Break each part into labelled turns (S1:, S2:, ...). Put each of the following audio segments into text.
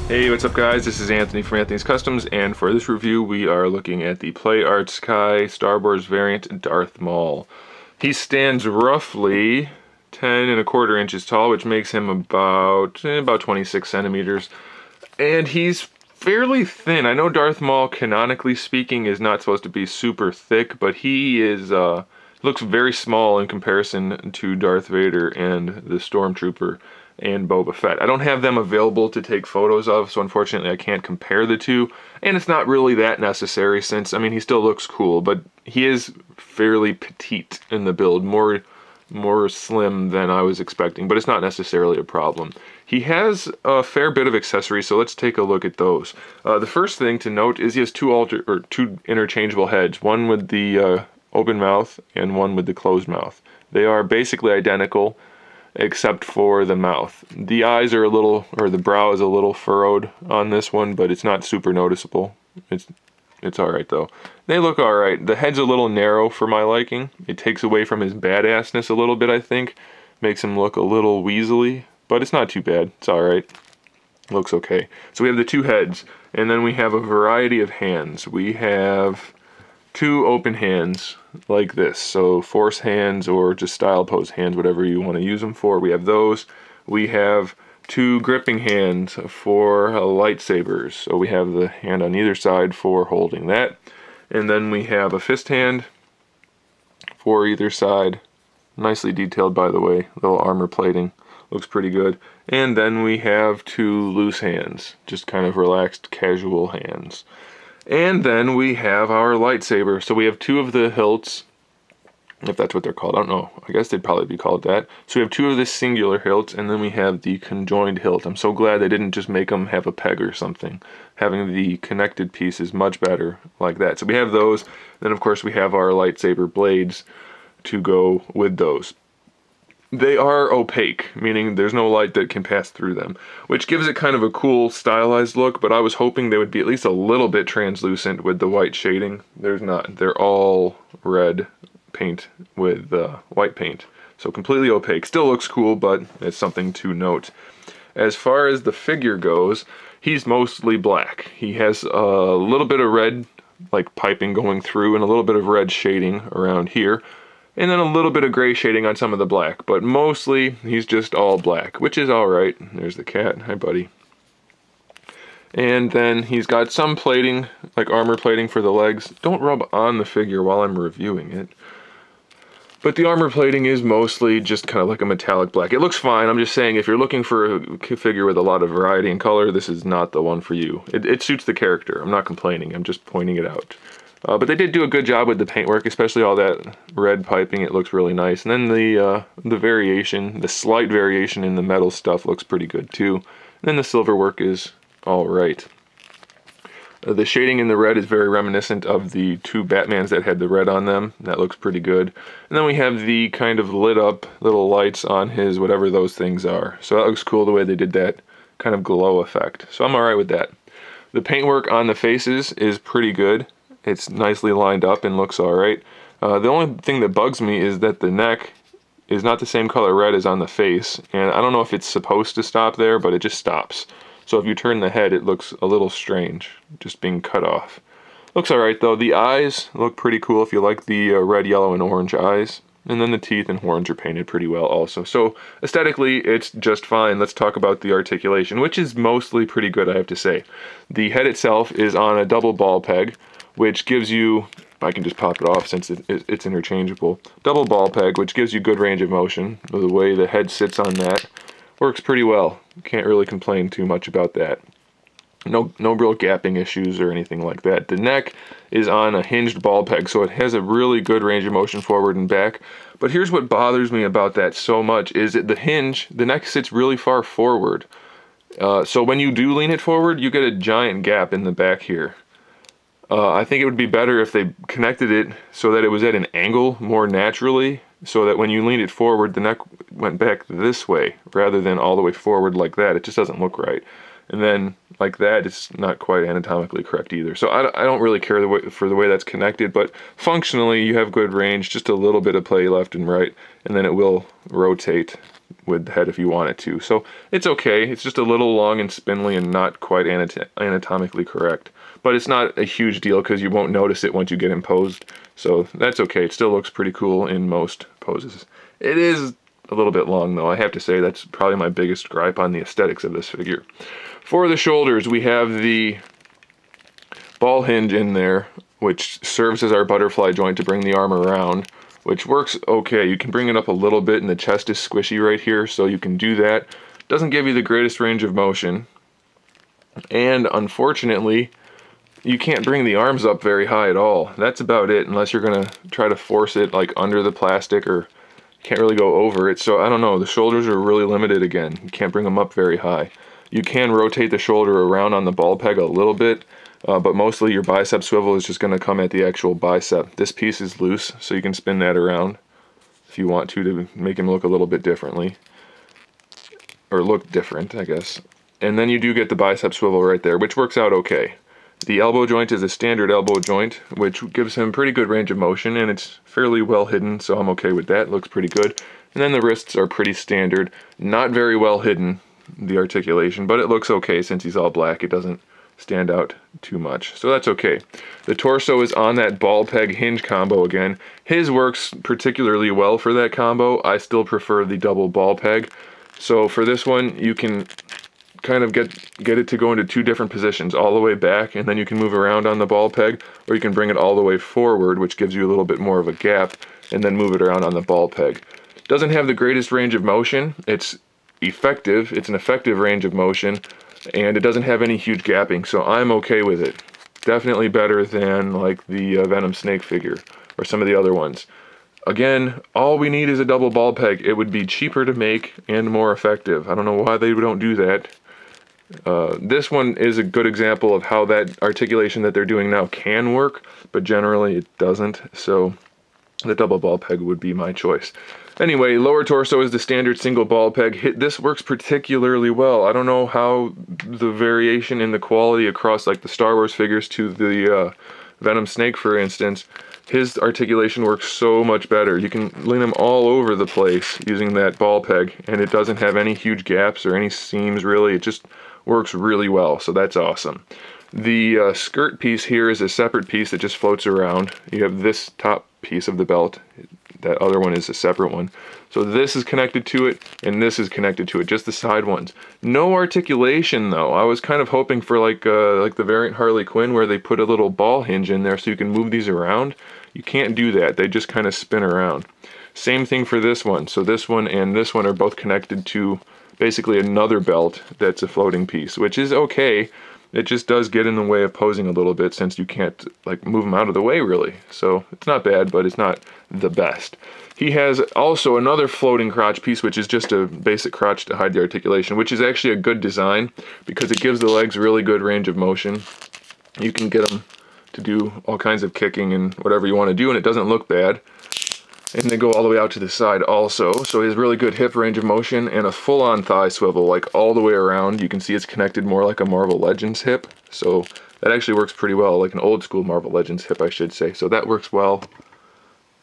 S1: Hey, what's up guys? This is Anthony from Anthony's Customs, and for this review we are looking at the Play Art Sky Star Wars variant Darth Maul. He stands roughly 10¼ inches tall, which makes him about 26 centimeters, and he's fairly thin. I know Darth Maul, canonically speaking, is not supposed to be super thick, but he is looks very small in comparison to Darth Vader and the Stormtrooper and Boba Fett. I don't have them available to take photos of, so unfortunately I can't compare the two, and it's not really that necessary since, I mean, he still looks cool, but he is fairly petite in the build, more slim than I was expecting, but it's not necessarily a problem. He has a fair bit of accessories, so let's take a look at those. The first thing to note is he has two interchangeable heads, one with the open mouth and one with the closed mouth. They are basically identical, except for the mouth. The eyes are a little, or the brow is a little furrowed on this one, but it's not super noticeable. It's alright though. They look alright. The head's a little narrow for my liking. It takes away from his badassness a little bit, I think. Makes him look a little weaselly, but it's not too bad. It's alright. Looks okay. So we have the two heads, and then we have a variety of hands. We have two open hands like this, so force hands or just style pose hands, whatever you want to use them for. We have those. We have two gripping hands for lightsabers, so we have the hand on either side for holding that, and then we have a fist hand for either side, nicely detailed by the way, little armor plating, looks pretty good. And then we have two loose hands, just kind of relaxed casual hands. And then we have our lightsaber. So we have two of the hilts, if that's what they're called. I don't know. I guess they'd probably be called that. So we have two of the singular hilts, and then we have the conjoined hilt. I'm so glad they didn't just make them have a peg or something. Having the connected piece is much better like that. So we have those. Then of course we have our lightsaber blades to go with those. They are opaque, meaning there's no light that can pass through them, which gives it kind of a cool stylized look, but I was hoping they would be at least a little bit translucent with the white shading. There's not. They're all red paint with white paint, so completely opaque. Still looks cool, but it's something to note. As far as the figure goes, he's mostly black. He has a little bit of red, like piping going through, and a little bit of red shading around here. And then a little bit of gray shading on some of the black, but mostly he's just all black, which is alright. There's the cat. Hi, buddy. And then he's got some plating, like armor plating for the legs. Don't rub on the figure while I'm reviewing it. But the armor plating is mostly just kind of like a metallic black. It looks fine. I'm just saying if you're looking for a figure with a lot of variety and color, this is not the one for you. It suits the character. I'm not complaining. I'm just pointing it out. But they did do a good job with the paintwork, especially all that red piping. It looks really nice. And then the variation, the slight variation in the metal stuff looks pretty good too. And then the silver work is alright. The shading in the red is very reminiscent of the two Batmans that had the red on them. That looks pretty good. And then we have the kind of lit up little lights on his whatever those things are. So that looks cool the way they did that kind of glow effect. So I'm alright with that. The paintwork on the faces is pretty good. It's nicely lined up and looks alright. The only thing that bugs me is that the neck is not the same color red as on the face, and I don't know if it's supposed to stop there, but it just stops. So if you turn the head, it looks a little strange, just being cut off. Looks alright though. The eyes look pretty cool if you like the red, yellow, and orange eyes. And then the teeth and horns are painted pretty well also. So aesthetically, it's just fine. Let's talk about the articulation, which is mostly pretty good, I have to say. The head itself is on a double ball peg, which gives you, I can just pop it off since it's interchangeable, double ball peg, which gives you good range of motion. The way the head sits on that works pretty well. Can't really complain too much about that. No real gapping issues or anything like that. The neck is on a hinged ball peg, so it has a really good range of motion forward and back. But here's what bothers me about that so much, is that the neck sits really far forward. So when you do lean it forward, you get a giant gap in the back here. I think it would be better if they connected it so that it was at an angle more naturally, so that when you leaned it forward, the neck went back this way, rather than all the way forward like that. It just doesn't look right. And then, like that, it's not quite anatomically correct either. So I don't really care for the way that's connected, but functionally you have good range, just a little bit of play left and right, and then it will rotate with the head if you wanted to. So it's okay. It's just a little long and spindly and not quite anatomically correct. But it's not a huge deal because you won't notice it once you get imposed. So that's okay. It still looks pretty cool in most poses. It is a little bit long though. I have to say that's probably my biggest gripe on the aesthetics of this figure. For the shoulders, we have the ball hinge in there, which serves as our butterfly joint to bring the arm around, which works okay. You can bring it up a little bit, and the chest is squishy right here, so you can do that. Doesn't give you the greatest range of motion, and unfortunately, you can't bring the arms up very high at all. That's about it, unless you're gonna try to force it like under the plastic, or can't really go over it. So I don't know, the shoulders are really limited again. You can't bring them up very high. You can rotate the shoulder around on the ball peg a little bit, but mostly your bicep swivel is just going to come at the actual bicep. This piece is loose, so you can spin that around if you want to make him look a little bit differently. Or look different, I guess. And then you do get the bicep swivel right there, which works out okay. The elbow joint is a standard elbow joint, which gives him pretty good range of motion, and it's fairly well hidden, so I'm okay with that. Looks pretty good. And then the wrists are pretty standard. Not very well hidden, the articulation, but it looks okay since he's all black. It doesn't stand out too much, so that's okay. The torso is on that ball peg hinge combo again. His works particularly well for that combo. I still prefer the double ball peg. So for this one, you can kind of get it to go into two different positions, all the way back, and then you can move around on the ball peg, or you can bring it all the way forward, which gives you a little bit more of a gap, and then move it around on the ball peg. Doesn't have the greatest range of motion. It's effective. It's an effective range of motion, and it doesn't have any huge gapping, so I'm okay with it. Definitely better than like the Venom Snake figure or some of the other ones. Again, all we need is a double ball peg. It would be cheaper to make and more effective. I don't know why they don't do that. This one is a good example of how that articulation that they're doing now can work, but generally it doesn't, so the double ball peg would be my choice. Anyway, lower torso is the standard single ball peg. This works particularly well. I don't know how the variation in the quality across like the Star Wars figures to the Venom Snake, for instance, his articulation works so much better. You can lean him all over the place using that ball peg, and it doesn't have any huge gaps or any seams really. It just works really well, so that's awesome. The skirt piece here is a separate piece that just floats around. You have this top piece of the belt. That other one is a separate one. So this is connected to it, and this is connected to it, just the side ones. No articulation though. I was kind of hoping for like the variant Harley Quinn where they put a little ball hinge in there so you can move these around. You can't do that. They just kind of spin around. Same thing for this one. So this one and this one are both connected to basically another belt that's a floating piece, which is okay. It just does get in the way of posing a little bit since you can't like move them out of the way really. So it's not bad, but it's not the best. He has also another floating crotch piece, which is just a basic crotch to hide the articulation, which is actually a good design because it gives the legs really good range of motion. You can get them to do all kinds of kicking and whatever you want to do, and it doesn't look bad. And they go all the way out to the side also, so he has really good hip range of motion and a full-on thigh swivel, like all the way around. You can see it's connected more like a Marvel Legends hip, so that actually works pretty well, like an old school Marvel Legends hip, I should say. So that works well.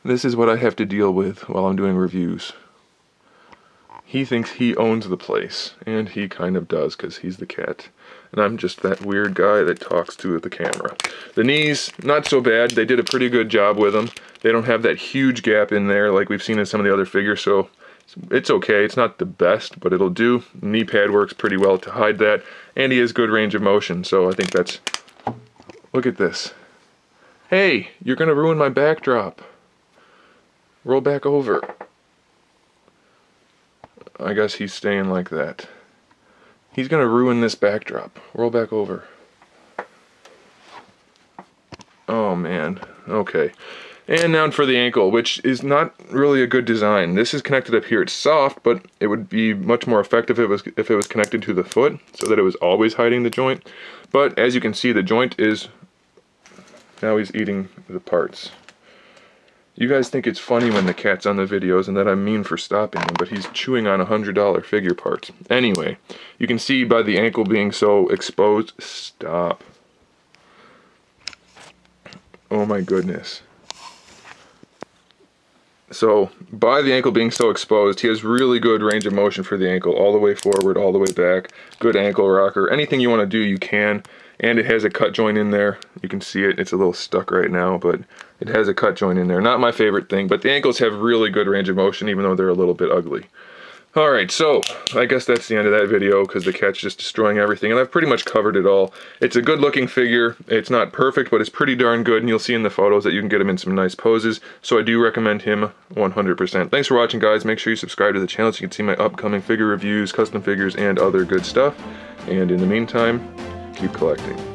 S1: This is what I have to deal with while I'm doing reviews. He thinks he owns the place, and he kind of does, because he's the cat. And I'm just that weird guy that talks to the camera. The knees, not so bad. They did a pretty good job with them. They don't have that huge gap in there like we've seen in some of the other figures, so it's okay. It's not the best, but it'll do. Knee pad works pretty well to hide that, and he has good range of motion, so I think that's... Look at this. Hey, you're gonna ruin my backdrop. Roll back over. I guess he's staying like that. He's gonna ruin this backdrop. Roll back over. Oh man, okay. And now for the ankle, which is not really a good design. This is connected up here. It's soft, but it would be much more effective if it was connected to the foot, so that it was always hiding the joint. But as you can see, the joint is... Now he's eating the parts. You guys think it's funny when the cat's on the videos and that I'm mean for stopping him, but he's chewing on $100 figure parts. Anyway, you can see by the ankle being so exposed... Stop. Oh my goodness. So by the ankle being so exposed, he has really good range of motion for the ankle, all the way forward, all the way back, good ankle rocker. Anything you want to do, you can. And it has a cut joint in there. You can see it, it's a little stuck right now, but it has a cut joint in there. Not my favorite thing, but the ankles have really good range of motion, even though they're a little bit ugly. Alright, so I guess that's the end of that video because the cat's just destroying everything, and I've pretty much covered it all. It's a good looking figure. It's not perfect, but it's pretty darn good, and you'll see in the photos that you can get him in some nice poses, so I do recommend him 100%. Thanks for watching, guys. Make sure you subscribe to the channel so you can see my upcoming figure reviews, custom figures, and other good stuff. And in the meantime, keep collecting.